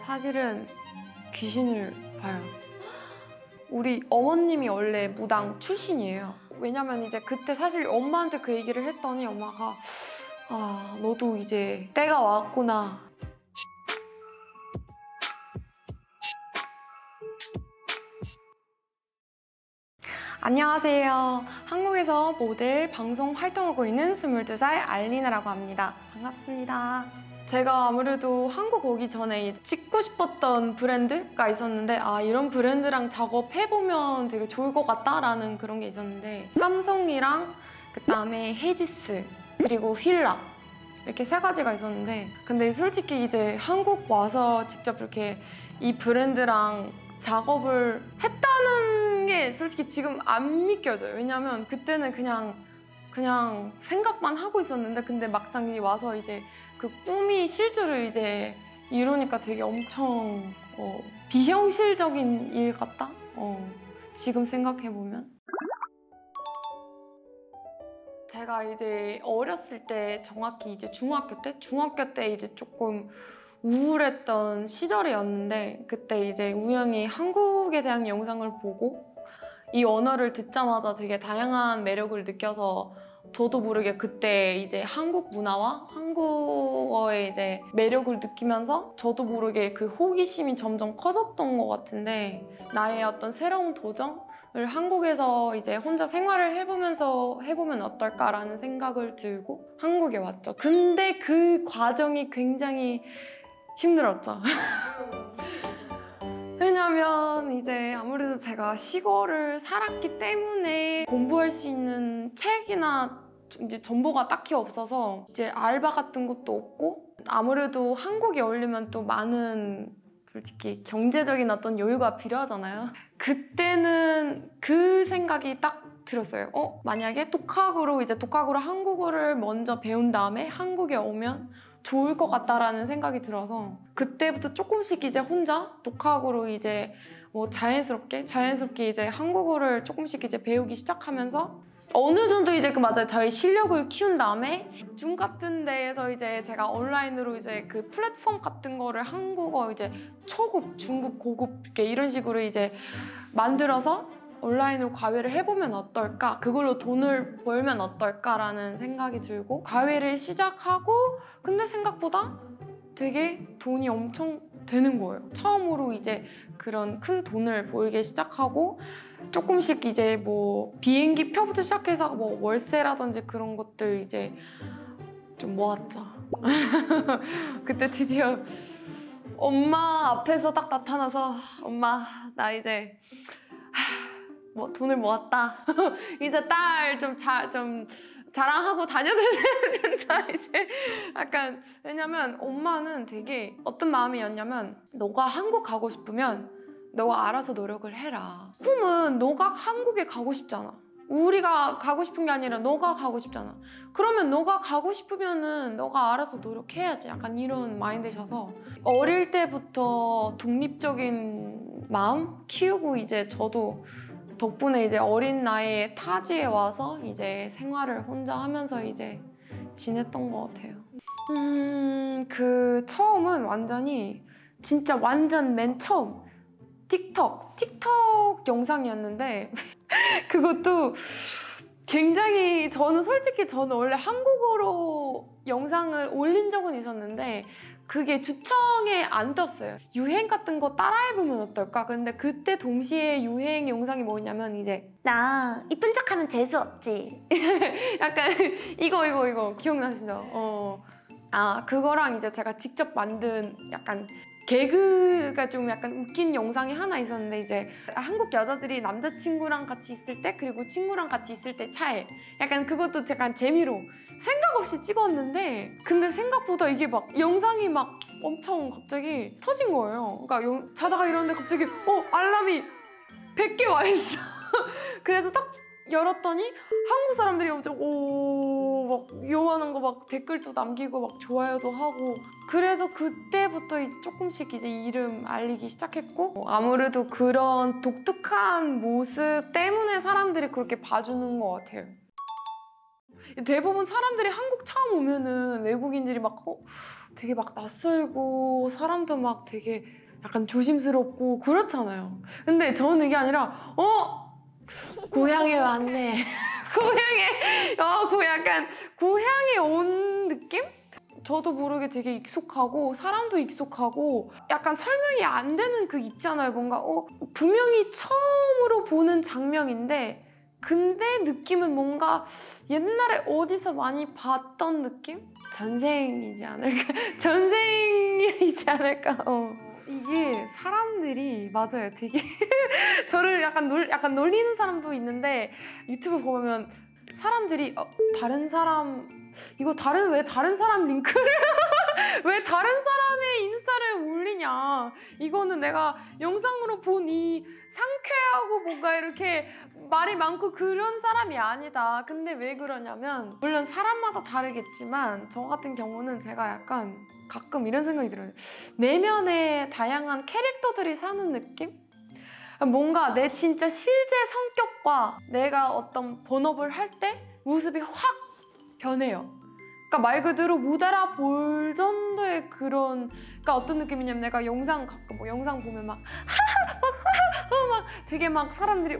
사실은 귀신을 봐요. 우리 어머님이 원래 무당 출신이에요. 왜냐면 이제 그때 사실 엄마한테 그 얘기를 했더니 엄마가 아, 너도 이제 때가 왔구나. 안녕하세요. 한국에서 모델, 방송 활동하고 있는 22살 알리나라고 합니다. 반갑습니다. 제가 아무래도 한국 오기 전에 이제 찍고 싶었던 브랜드가 있었는데 아, 이런 브랜드랑 작업해보면 되게 좋을 것 같다라는 그런 게 있었는데 삼성이랑 그다음에 헤지스 그리고 휠라 이렇게 세 가지가 있었는데 근데 솔직히 이제 한국 와서 직접 이렇게 이 브랜드랑 작업을 했다는 게 솔직히 지금 안 믿겨져요. 왜냐면 그때는 그냥 생각만 하고 있었는데 근데 막상 와서 이제 그 꿈이 실제로 이제 이루니까 되게 엄청 비현실적인 일 같다? 지금 생각해보면. 제가 이제 어렸을 때 정확히 이제 중학교 때 이제 조금 우울했던 시절이었는데 그때 이제 우연히 한국에 대한 영상을 보고 이 언어를 듣자마자 되게 다양한 매력을 느껴서 저도 모르게 그때 이제 한국 문화와 한국어의 이제 매력을 느끼면서 저도 모르게 그 호기심이 점점 커졌던 것 같은데 나의 어떤 새로운 도전을 한국에서 이제 혼자 생활을 해보면 어떨까라는 생각을 들고 한국에 왔죠. 근데 그 과정이 굉장히 힘들었죠. 왜냐면 이제 아무래도 제가 시골을 살았기 때문에 공부할 수 있는 책이나 이제 정보가 딱히 없어서 이제 알바 같은 것도 없고 아무래도 한국에 오려면 또 많은 솔직히 경제적인 어떤 여유가 필요하잖아요. 그때는 그 생각이 딱 들었어요. 만약에 독학으로 한국어를 먼저 배운 다음에 한국에 오면 좋을 것 같다라는 생각이 들어서 그때부터 조금씩 이제 혼자 독학으로 이제 뭐 자연스럽게 이제 한국어를 조금씩 이제 배우기 시작하면서 어느 정도 이제 맞아요. 저희 실력을 키운 다음에 줌 같은 데에서 이제 제가 온라인으로 이제 그 플랫폼 같은 거를 한국어 이제 초급, 중급, 고급 이렇게 이런 식으로 이제 만들어서 온라인으로 과외를 해보면 어떨까? 그걸로 돈을 벌면 어떨까라는 생각이 들고 과외를 시작하고 근데 생각보다 되게 돈이 엄청 되는 거예요. 처음으로 이제 그런 큰 돈을 벌기 시작하고 조금씩 이제 뭐 비행기 표부터 시작해서 뭐 월세라든지 그런 것들 이제 좀 모았죠. 그때 드디어 엄마 앞에서 딱 나타나서 엄마 나 이제 뭐 돈을 모았다. 이제 딸 좀 자랑하고 다녀도 된다 이제 약간 왜냐면 엄마는 되게 어떤 마음이었냐면 너가 한국 가고 싶으면 너가 알아서 노력을 해라. 꿈은 너가 한국에 가고 싶잖아. 우리가 가고 싶은 게 아니라 너가 가고 싶잖아. 그러면 너가 가고 싶으면은 너가 알아서 노력해야지. 약간 이런 마인드셔서 어릴 때부터 독립적인 마음 키우고 이제 저도 덕분에 이제 어린 나이에 타지에 와서 이제 생활을 혼자 하면서 이제 지냈던 것 같아요. 그 처음은 진짜 완전 맨 처음 틱톡 영상이었는데 그것도 굉장히 저는 원래 한국어로 영상을 올린 적은 있었는데 그게 추천에 안 떴어요. 유행 같은 거 따라해보면 어떨까? 근데 그때 동시에 유행 영상이 뭐냐면 이제 나 이쁜 척하면 재수없지. 약간 이거 기억나시죠? 그거랑 이제 제가 직접 만든 약간 개그가 좀 약간 웃긴 영상이 하나 있었는데 이제 한국 여자들이 남자친구랑 같이 있을 때 그리고 친구랑 같이 있을 때 차이 약간 그것도 약간 재미로 생각 없이 찍었는데 근데 생각보다 이게 막 영상이 막 엄청 갑자기 터진 거예요. 그러니까 자다가 일어났는데 갑자기 알람이 100개 와 있어. 그래서 딱 열었더니 한국 사람들이 엄청 막 요만한 거 막 댓글도 남기고 막 좋아요도 하고 그래서 그때부터 이제 조금씩 이제 이름 알리기 시작했고 아무래도 그런 독특한 모습 때문에 사람들이 그렇게 봐주는 것 같아요. 대부분 사람들이 한국 처음 오면은 외국인들이 막 되게 막 낯설고 사람도 막 되게 약간 조심스럽고 그렇잖아요. 근데 저는 이게 아니라 고향에 왔네. 약간 고향에 온 느낌? 저도 모르게 되게 익숙하고 사람도 익숙하고 약간 설명이 안 되는 그 있잖아요. 뭔가 분명히 처음으로 보는 장면인데 근데 느낌은 뭔가 옛날에 어디서 많이 봤던 느낌? 전생이지 않을까? 전생이지 않을까? 이게 사람들이 맞아요. 되게 저를 약간 놀리는 사람도 있는데 유튜브 보면 사람들이 다른 사람 이거 왜 다른 사람 링크를 왜 다른 사람의 인스타를 올리냐 이거는 내가 영상으로 보니 상쾌하고 뭔가 이렇게 말이 많고 그런 사람이 아니다. 근데 왜 그러냐면 물론 사람마다 다르겠지만 저 같은 경우는 제가 약간 가끔 이런 생각이 들어요. 내면에 다양한 캐릭터들이 사는 느낌? 뭔가 내 진짜 실제 성격과 내가 어떤 본업을 할 때 모습이 확 변해요. 그러니까 말 그대로 못 알아볼 정도의 그런 그러니까 어떤 느낌이냐면 내가 영상 가끔 영상 보면 막 되게 막 사람들이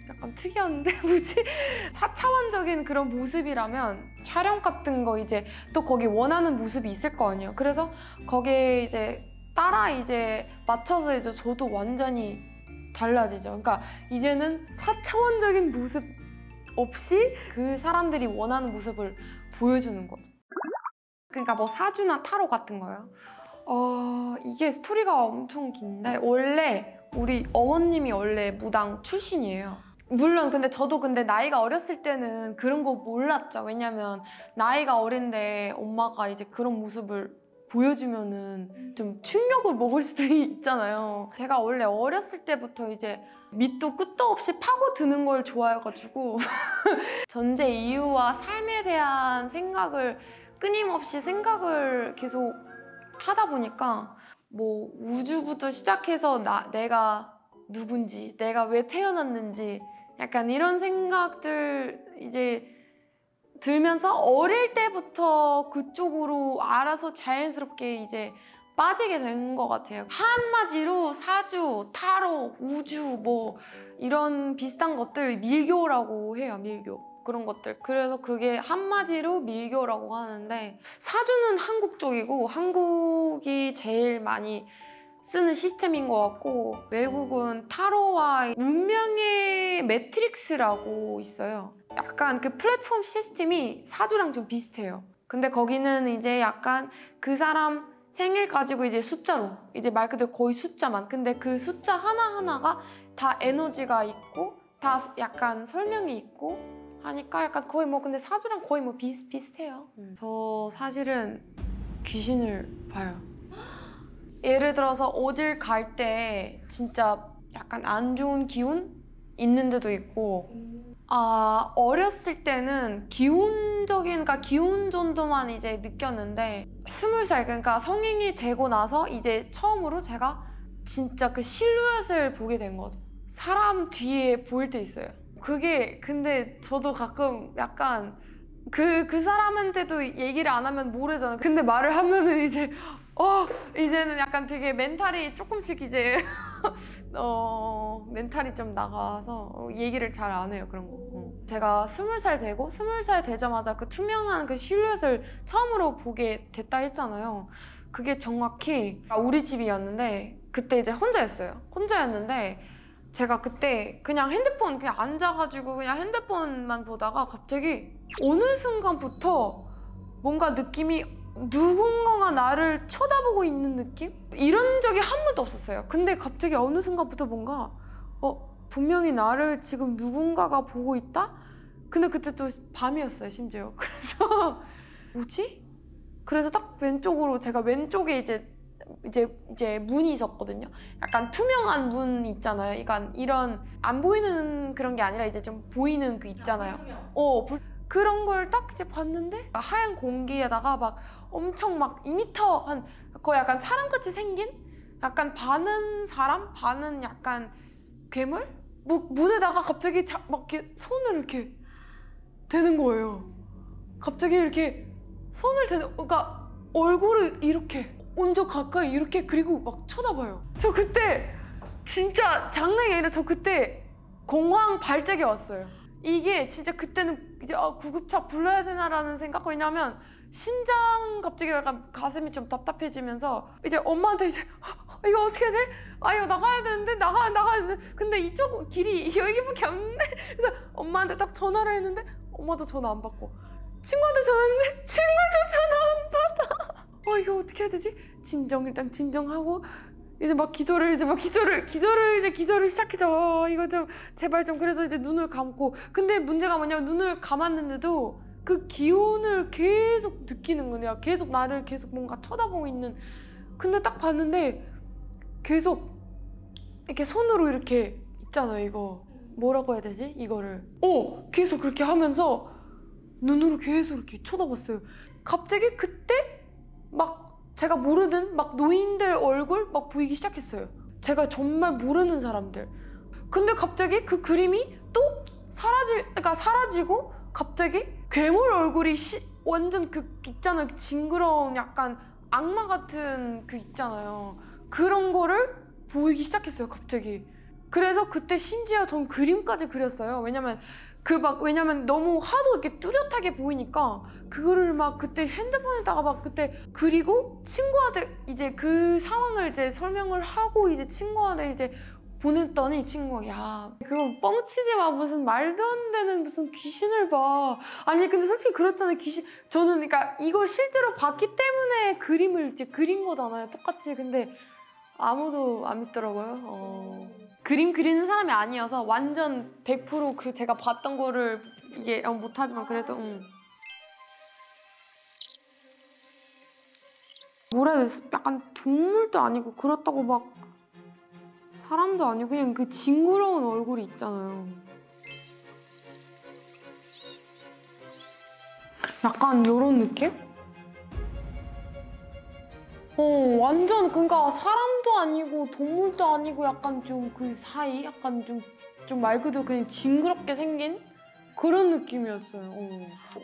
약간 특이한데 뭐지? 4차원적인 그런 모습이라면 촬영 같은 거 이제 또 거기 원하는 모습이 있을 거 아니에요. 그래서 거기에 이제 따라 이제 맞춰서 이제 저도 완전히 달라지죠. 그러니까 이제는 4차원적인 모습 없이 그 사람들이 원하는 모습을 보여주는 거죠. 그러니까 뭐 사주나 타로 같은 거요. 이게 스토리가 엄청 긴데 원래 우리 어머님이 원래 무당 출신이에요. 물론 저도 나이가 어렸을 때는 그런 거 몰랐죠. 왜냐면 나이가 어린데 엄마가 이제 그런 모습을 보여주면은 좀 충격을 먹을 수도 있잖아요. 제가 원래 어렸을 때부터 이제 밑도 끝도 없이 파고드는 걸 좋아해가지고 전제 이유와 삶에 대한 생각을 끊임없이 생각을 계속 하다 보니까 뭐 우주부터 시작해서 내가 누군지, 내가 왜 태어났는지 약간 이런 생각들 이제 들면서 어릴 때부터 그쪽으로 알아서 자연스럽게 이제 빠지게 된 것 같아요. 한마디로 사주, 타로, 우주 뭐 이런 비슷한 것들 밀교라고 해요. 밀교. 그런 것들. 그래서 그게 한마디로 밀교라고 하는데 사주는 한국 쪽이고 한국이 제일 많이 쓰는 시스템인 것 같고 외국은 타로와 운명의 매트릭스라고 있어요. 약간 그 플랫폼 시스템이 사주랑 좀 비슷해요. 근데 거기는 이제 약간 그 사람 생일 가지고 이제 숫자로 이제 말 그대로 거의 숫자만 근데 그 숫자 하나하나가 다 에너지가 있고 다 약간 설명이 있고 하니까 약간 거의 뭐 근데 사주랑 거의 뭐 비슷해요. 저 사실은 귀신을 봐요. 예를 들어서 어딜 갈 때 진짜 약간 안 좋은 기운 있는 데도 있고 어렸을 때는 그러니까 기운 정도만 이제 느꼈는데 20살 그러니까 성인이 되고 나서 이제 처음으로 제가 진짜 그 실루엣을 보게 된 거죠. 사람 뒤에 보일 때 있어요. 그게 근데 저도 가끔 약간 그 사람한테도 얘기를 안 하면 모르잖아요. 근데 말을 하면은 이제 이제는 약간 되게 멘탈이 조금씩 이제 멘탈이 좀 나가서 얘기를 잘 안 해요. 그런 거. 제가 20살 되고 20살 되자마자 그 투명한 그 실루엣을 처음으로 보게 됐다 했잖아요. 그게 정확히 우리 집이었는데 그때 이제 혼자였는데 제가 그때 그냥 핸드폰 그냥 앉아가지고 그냥 핸드폰만 보다가 갑자기 어느 순간부터 뭔가 느낌이 누군가가 나를 쳐다보고 있는 느낌? 이런 적이 한 번도 없었어요. 근데 갑자기 어느 순간부터 뭔가 분명히 나를 지금 누군가가 보고 있다? 근데 그때 또 밤이었어요, 심지어. 그래서 뭐지? 그래서 딱 제가 왼쪽에 이제 문이 있었거든요. 약간 투명한 문 있잖아요. 약간 이런 안 보이는 그런 게 아니라 이제 좀 보이는 그 있잖아요. 그런 걸 딱 이제 봤는데 하얀 공기에다가 막 엄청 막 2m 거의 약간 사람같이 생긴 약간 반은 사람 반은 약간 괴물? 문에다가 갑자기 막 이렇게 손을 이렇게 대는 거예요. 갑자기 이렇게 손을 대는, 그러니까 얼굴을 이렇게 엄청 가까이 이렇게, 그리고 막 쳐다봐요. 저 그때 진짜 장난이 아니라 저 그때 공황 발작이 왔어요. 이게 진짜 그때는 이제 구급차 불러야 되나라는 생각. 왜냐면 심장 갑자기 약간 가슴이 좀 답답해지면서 이제 엄마한테 이제 이거 어떻게 해야 돼? 아 이거 나가야 되는데 나가야 되는데 근데 이쪽 길이 여기밖에 없는데. 그래서 엄마한테 딱 전화를 했는데 엄마도 전화 안 받고, 친구한테 전화했는데 친구도 전화 안 받아. 이거 어떻게 해야 되지? 일단 진정하고 이제 막 기도를 시작했죠. 이거 좀 제발 좀. 그래서 이제 눈을 감고, 근데 문제가 뭐냐면 눈을 감았는데도 그 기운을 계속 느끼는 거예요. 계속 나를 계속 뭔가 쳐다보고 있는. 근데 딱 봤는데 계속 이렇게 손으로 이렇게 있잖아요. 이거 뭐라고 해야 되지? 이거를 계속 그렇게 하면서 눈으로 계속 이렇게 쳐다봤어요. 갑자기 그때 막 제가 모르는 막 노인들 얼굴 막 보이기 시작했어요. 제가 정말 모르는 사람들. 근데 갑자기 그 그림이 또 사라지고 갑자기 괴물 얼굴이 완전 그 있잖아요. 징그러운 약간 악마 같은 그 있잖아요. 그런 거를 보이기 시작했어요. 갑자기. 그래서 그때 심지어 전 그림까지 그렸어요. 왜냐면 너무 하도 이렇게 뚜렷하게 보이니까 그거를 막 그때 핸드폰에다가 막 그때 그리고 친구한테 이제 그 상황을 이제 설명을 하고 이제 친구한테 이제 보냈더니 친구가 야 그거 뻥치지 마, 무슨 말도 안 되는 무슨 귀신을 봐. 아니 근데 솔직히 그렇잖아요. 저는 그러니까 이걸 실제로 봤기 때문에 그림을 이제 그린 거잖아요. 똑같이. 근데 아무도 안 믿더라고요. 그림 그리는 사람이 아니어서 완전 100% 그 제가 봤던 거를 이게 못하지만 그래도 뭐라 해야 되지? 약간 동물도 아니고 그렇다고 막 사람도 아니고 그냥 그 징그러운 얼굴이 있잖아요. 약간 요런 느낌? 완전 그러니까 사람도 아니고 동물도 아니고 약간 좀 그 사이? 약간 좀 말 그대로 그냥 징그럽게 생긴 그런 느낌이었어요.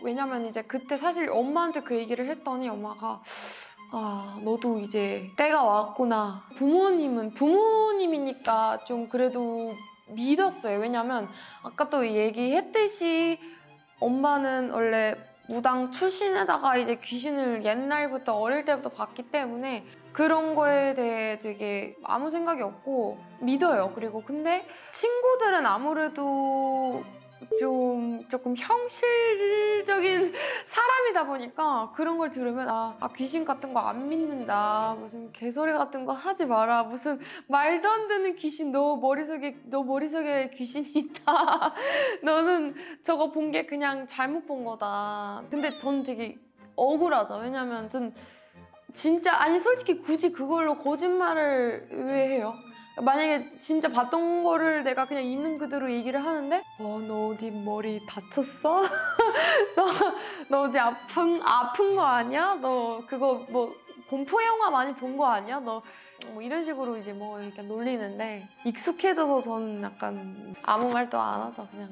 왜냐면 이제 그때 사실 엄마한테 그 얘기를 했더니 엄마가 너도 이제 때가 왔구나. 부모님이니까 좀 그래도 믿었어요. 왜냐면 아까 또 얘기했듯이 엄마는 원래 무당 출신에다가 이제 귀신을 옛날부터 어릴 때부터 봤기 때문에 그런 거에 대해 되게 아무 생각이 없고 믿어요. 그리고 근데 친구들은 아무래도 조금 형식적인 사람이다 보니까 그런 걸 들으면 귀신 같은 거 안 믿는다, 무슨 개소리 같은 거 하지 마라, 무슨 말도 안 되는 귀신, 너 머릿속에 귀신이 있다. 너는 저거 본 게 그냥 잘못 본 거다. 근데 전 되게 억울하죠. 왜냐면 전 진짜 솔직히 굳이 그걸로 거짓말을 왜 해요? 만약에 진짜 봤던 거를 내가 그냥 있는 그대로 얘기를 하는데 너 어디 머리 다쳤어? 너 어디 아픈 거 아니야? 너 그거 뭐 공포 영화 많이 본 거 아니야? 너 뭐 이런 식으로 이제 뭐 이렇게 놀리는데 익숙해져서 저는 약간 아무 말도 안 하죠. 그냥.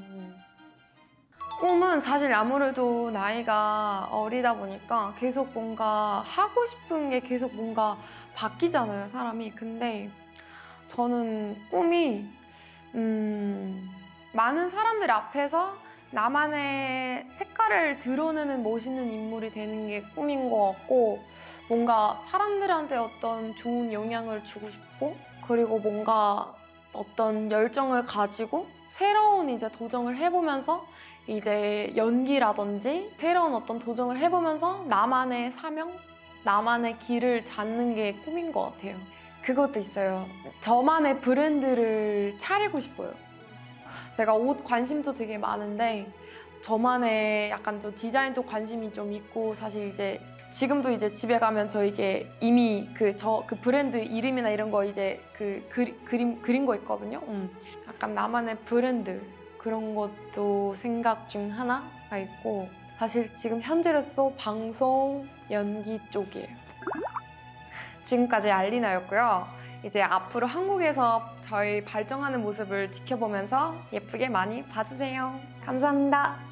꿈은 사실 아무래도 나이가 어리다 보니까 계속 뭔가 하고 싶은 게 계속 뭔가 바뀌잖아요, 사람이. 근데 저는 꿈이 많은 사람들 앞에서 나만의 색깔을 드러내는 멋있는 인물이 되는 게 꿈인 것 같고, 뭔가 사람들한테 어떤 좋은 영향을 주고 싶고, 그리고 뭔가 어떤 열정을 가지고 새로운 이제 도전을 해보면서 이제 연기라든지 새로운 어떤 도전을 해보면서 나만의 사명, 나만의 길을 찾는 게 꿈인 것 같아요. 그것도 있어요. 저만의 브랜드를 차리고 싶어요. 제가 옷 관심도 되게 많은데 저만의 약간 좀 디자인도 관심이 좀 있고, 사실 이제 지금도 이제 집에 가면 저 이게 이미 그 브랜드 이름이나 이런 거 이제 그린 거 있거든요. 약간 나만의 브랜드 그런 것도 생각 중 하나가 있고, 사실 지금 현재로서 방송 연기 쪽이에요. 지금까지 알리나였고요. 이제 앞으로 한국에서 저희 발전하는 모습을 지켜보면서 예쁘게 많이 봐주세요. 감사합니다.